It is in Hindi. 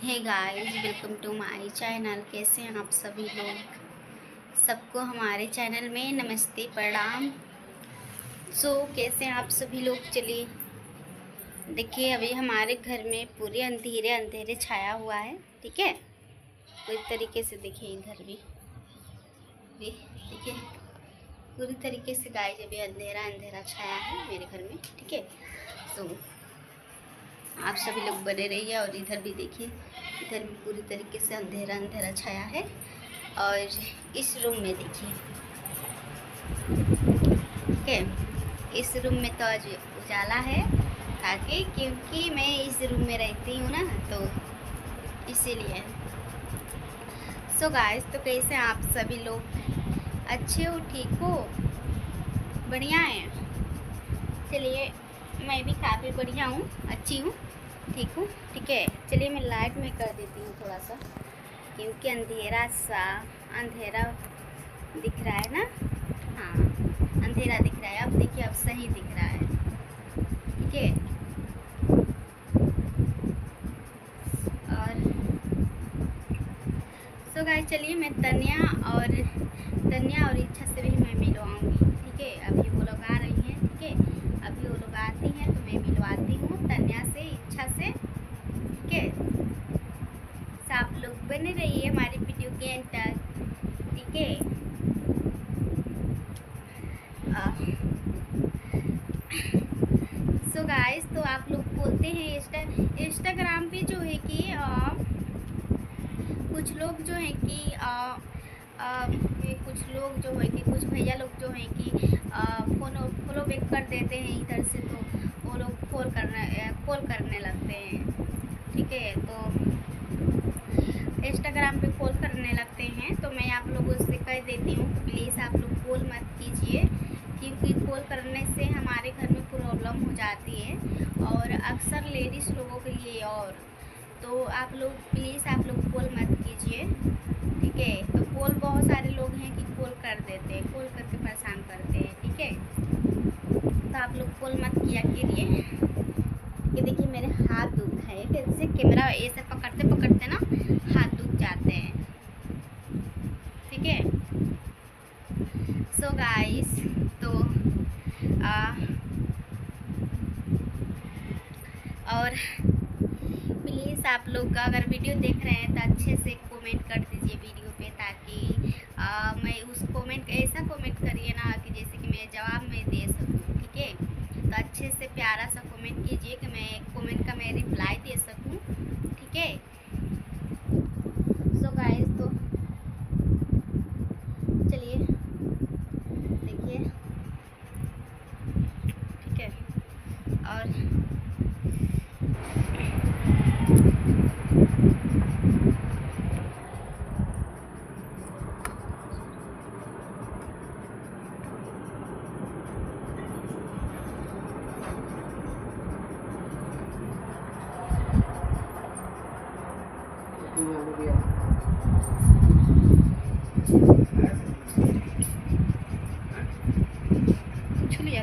Hey guys, welcome to my channel. कैसे हैं आप सभी लोग? सबको हमारे चैनल में नमस्ते, प्रणाम। कैसे हैं आप सभी लोग? चलिए देखिए, अभी हमारे घर में पूरे अंधेरे अंधेरे छाया हुआ है। ठीक है, पूरी तरीके से देखिए इधर भी देखिए पूरी तरीके से गाइस अभी अंधेरा अंधेरा छाया है मेरे घर में। ठीक है, आप सभी लोग बने रहिए। और इधर भी देखिए, इधर भी पूरी तरीके से अंधेरा अंधेरा छाया है। और इस रूम में देखिए, ठीक है, इस रूम में तो आज उजाला है ताकि क्योंकि मैं इस रूम में रहती हूँ ना, तो इसीलिए। गाइस, तो कैसे हैं आप सभी लोग? अच्छे हो? ठीक हो? बढ़िया है? चलिए, मैं भी काफ़ी बढ़िया हूँ, अच्छी हूँ, ठीक हूँ। ठीक है, चलिए मैं लाइट में कर देती हूँ थोड़ा सा, क्योंकि अंधेरा दिख रहा है ना। हाँ, अंधेरा दिख रहा है। अब देखिए, अब सही दिख रहा है। ठीक है, और गाइस, चलिए मैं तन्या और इच्छा से भी मैं मिलवाऊँगी। ठीक है, अभी वो लोग आ रही हैं। ठीक है, अभी वो लोग आती हैं तो मैं मिलवाती हूँ तन्या से, इच्छा से। ठीक है, आप लोग बने रहिए हमारी वीडियो के एंड तक। ठीक है, गाइस, तो आप लोग बोलते हैं इंस्टाग्राम पे जो है कि कुछ लोग जो है कि कुछ भैया लोग जो है कि फॉलो बैक कर देते हैं इधर से, तो वो लोग कॉल करने लगते हैं। ठीक है, तो इंस्टाग्राम पे कॉल करने लगते हैं, तो मैं आप लोगों से कह देती हूँ प्लीज़ आप लोग कॉल मत कीजिए, क्योंकि कॉल करने से हमारे घर में प्रॉब्लम हो जाती है, और अक्सर लेडीज़ लोगों के लिए। और तो आप लोग प्लीज़ आप लोग कॉल मत कीजिए। ठीक है, तो कॉल बहुत सारे लोग हैं कि कॉल कर देते हैं, कॉल करके परेशान करते हैं। ठीक है, तो आप लोग कॉल मत किया कीजिए। ये देखिए, मेरे हाथ दुख है, फिर से कैमरा ऐसे पकड़ते पकड़ते ना हाथ दुख जाते हैं। ठीक है, गाइस, तो और प्लीज़ आप लोग अगर वीडियो देख रहे हैं तो अच्छे से कमेंट कर दीजिए वीडियो पे, ताकि मैं उस कमेंट ऐसा कमेंट करिए ना कि जैसे कि मैं जवाब में दे सकूँ। ठीक है, तो अच्छे से प्यारा सा कमेंट कीजिए कि मैं कमेंट का मैं रिप्लाई दे सकूँ। ठीक है, गाइस, तो चलिए देखिए। ठीक है, और छू लिया।